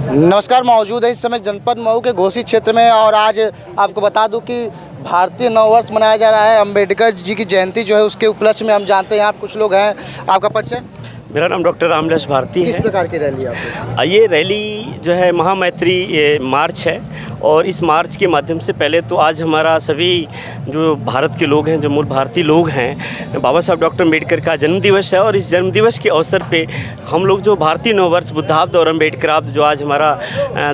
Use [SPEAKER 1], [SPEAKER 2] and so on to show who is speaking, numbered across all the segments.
[SPEAKER 1] नमस्कार, मौजूद है इस समय जनपद मऊ के घोसी क्षेत्र में और आज आपको बता दूं कि भारतीय नववर्ष मनाया जा रहा है। अंबेडकर जी की जयंती जो है उसके उपलक्ष्य में हम जानते हैं आप कुछ लोग हैं, आपका परिचय?
[SPEAKER 2] मेरा नाम डॉक्टर रामदास भारती है।
[SPEAKER 1] किस प्रकार की रैली आपको?
[SPEAKER 2] ये रैली जो है महामैत्री मार्च है और इस मार्च के माध्यम से पहले तो आज हमारा सभी जो भारत के लोग हैं, जो मूल भारतीय लोग हैं, बाबा साहब डॉक्टर अम्बेडकर का जन्मदिवस है और इस जन्मदिवस के अवसर पे हम लोग जो भारतीय नववर्ष बुद्धाब्द और अम्बेडकराब्द जो आज हमारा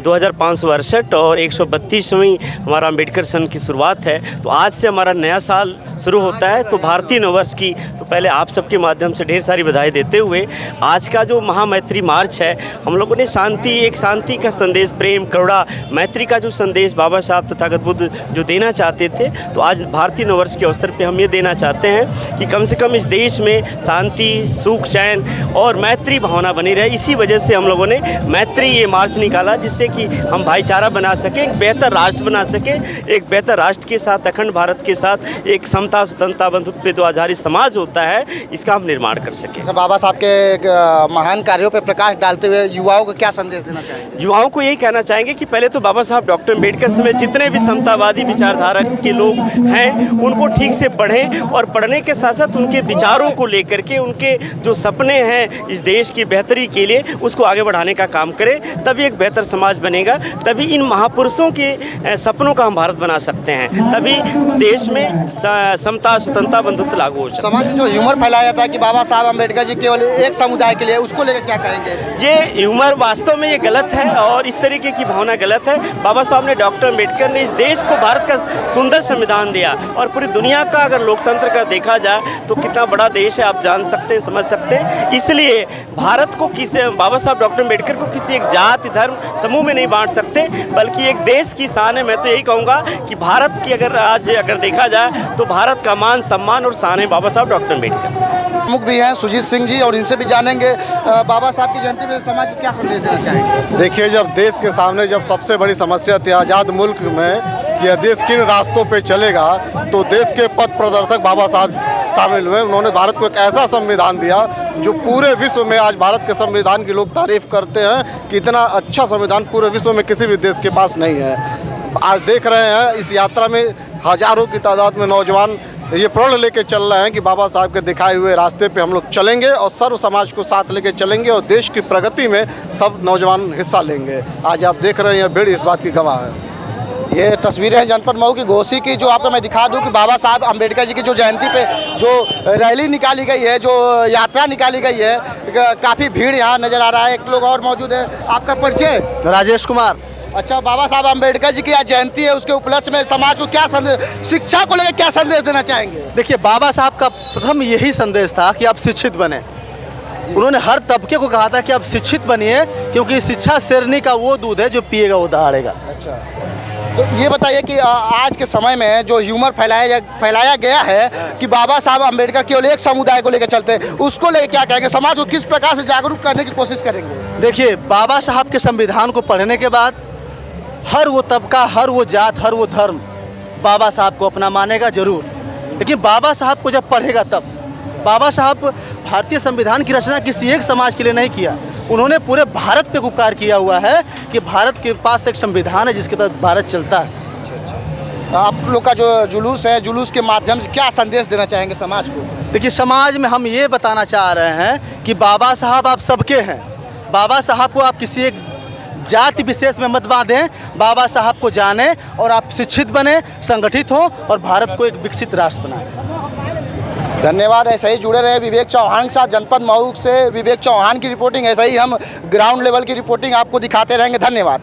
[SPEAKER 2] 2568 और 132वीं हमारा अम्बेडकर सन की शुरुआत है, तो आज से हमारा नया साल शुरू होता है। तो भारतीय नववर्ष की तो पहले आप सबके माध्यम से ढेर सारी बधाई देते हुए आज का जो महामैत्री मार्च है, हम लोगों ने शांति का संदेश, प्रेम, करुणा, मैत्री का जो संदेश बाबा साहब तथागत बुद्ध जो देना चाहते थे, तो आज भारतीय नववर्ष के अवसर पे हम ये देना चाहते हैं कि कम से कम इस देश में शांति, सुख, चैन और मैत्री भावना बनी रहे। इसी वजह से हम लोगों ने मैत्री ये मार्च निकाला, जिससे कि हम भाईचारा बना सकें, एक बेहतर राष्ट्र बना सकें, एक बेहतर राष्ट्र के साथ, अखंड भारत के साथ एक समता, स्वतंत्रता, बंधुत्व पे जो आधारित समाज होता है, इसका हम निर्माण कर सकें।
[SPEAKER 1] बाबा साहब के महान कार्यों पर प्रकाश डालते हुए युवाओं को क्या संदेश देना चाहेंगे?
[SPEAKER 2] युवाओं को यही कहना चाहेंगे कि पहले तो बाबा साहब डॉक्टर अम्बेडकर समेत जितने भी समतावादी विचारधारा के लोग हैं उनको ठीक से पढ़ें और पढ़ने के साथ साथ उनके विचारों को लेकर के, उनके जो सपने हैं इस देश की बेहतरी के लिए, उसको आगे बढ़ाने का काम करें। तभी एक बेहतर समाज बनेगा, तभी इन महापुरुषों के सपनों का हम भारत बना सकते हैं, तभी देश में समता, स्वतंत्रता, बंधुत्व लागू हो सकता है।
[SPEAKER 1] समाज में जो ह्यूमर फैलाया जाता है कि बाबा साहब अम्बेडकर जी केवल एक समुदाय के लिए, उसको लेकर क्या कहेंगे?
[SPEAKER 2] ये ह्यूमर वास्तव में ये गलत है और इस तरीके की भावना गलत है। बाबा साहब ने, डॉक्टर अम्बेडकर ने इस देश को भारत का सुंदर संविधान दिया और पूरी दुनिया का अगर लोकतंत्र का देखा जाए तो कितना बड़ा देश है, आप जान सकते हैं, समझ सकते हैं। इसलिए भारत को बाबा साहब डॉक्टर अम्बेडकर को किसी एक जाति, धर्म, समूह में नहीं बांट सकते, बल्कि एक देश की शान है। मैं तो यही कहूँगा कि भारत की अगर देखा जाए तो भारत का मान, सम्मान और शान है बाबा साहब डॉक्टर अम्बेडकर।
[SPEAKER 1] प्रमुख भी हैं सुजीत सिंह जी और इनसे भी जानेंगे बाबा साहब की जयंती में समाज को क्या संदेश देना चाहेंगे?
[SPEAKER 3] देखिए, जब देश के सामने जब सबसे बड़ी समस्या थी आज़ाद मुल्क में कि यह देश किन रास्तों पे चलेगा, तो देश के पथ प्रदर्शक बाबा साहब शामिल हुए। उन्होंने भारत को एक ऐसा संविधान दिया जो पूरे विश्व में, आज भारत के संविधान की लोग तारीफ करते हैं कि इतना अच्छा संविधान पूरे विश्व में किसी भी देश के पास नहीं है। आज देख रहे हैं इस यात्रा में हज़ारों की तादाद में नौजवान ये प्रण लेके चल रहे हैं कि बाबा साहब के दिखाए हुए रास्ते पे हम लोग चलेंगे और सर्व समाज को साथ लेके चलेंगे और देश की प्रगति में सब नौजवान हिस्सा लेंगे। आज आप देख रहे हैं, भीड़ इस बात की गवाह है।
[SPEAKER 1] ये तस्वीरें हैं जनपद मऊ की घोसी की, जो आपको मैं दिखा दूं कि बाबा साहब अम्बेडकर जी की जो जयंती पे जो रैली निकाली गई है, जो यात्रा निकाली गई है, काफ़ी भीड़ यहाँ नज़र आ रहा है। एक लोग और मौजूद है, आपका परिचय?
[SPEAKER 4] राजेश कुमार।
[SPEAKER 1] अच्छा, बाबा साहब अम्बेडकर जी की आज जयंती है, उसके उपलक्ष्य में समाज को क्या संदेश, शिक्षा को लेकर क्या संदेश देना चाहेंगे?
[SPEAKER 4] देखिए, बाबा साहब का प्रथम यही संदेश था कि आप शिक्षित बने। उन्होंने हर तबके को कहा था कि आप शिक्षित बनिए, क्योंकि शिक्षा शेरनी का वो दूध है जो पिएगा वो दहाड़ेगा।
[SPEAKER 1] अच्छा, तो ये बताइए कि आज के समय में जो ह्यूमर फैलाया गया है कि बाबा साहब अम्बेडकर केवल एक समुदाय को लेकर चलते हैं, उसको लेकर क्या कहेंगे? समाज को किस प्रकार से जागरूक करने की कोशिश करेंगे?
[SPEAKER 4] देखिए, बाबा साहब के संविधान को पढ़ने के बाद हर वो तबका, हर वो जात, हर वो धर्म बाबा साहब को अपना मानेगा जरूर, लेकिन बाबा साहब को जब पढ़ेगा तब। बाबा साहब भारतीय संविधान की रचना किसी एक समाज के लिए नहीं किया, उन्होंने पूरे भारत पे उपकार किया हुआ है कि भारत के पास एक संविधान है जिसके तहत भारत चलता है।
[SPEAKER 1] आप लोग का जो जुलूस है, जुलूस के माध्यम से क्या संदेश देना चाहेंगे समाज को?
[SPEAKER 4] देखिए, समाज में हम ये बताना चाह रहे हैं कि बाबा साहब आप सबके हैं। बाबा साहब को आप किसी एक जाति विशेष में मत बांधें, बाबा साहब को जानें और आप शिक्षित बने, संगठित हों और भारत को एक विकसित राष्ट्र बनाएं।
[SPEAKER 1] धन्यवाद। ऐसे ही जुड़े रहे विवेक चौहान के साथ। जनपद मऊ से विवेक चौहान की रिपोर्टिंग। ऐसे ही हम ग्राउंड लेवल की रिपोर्टिंग आपको दिखाते रहेंगे। धन्यवाद।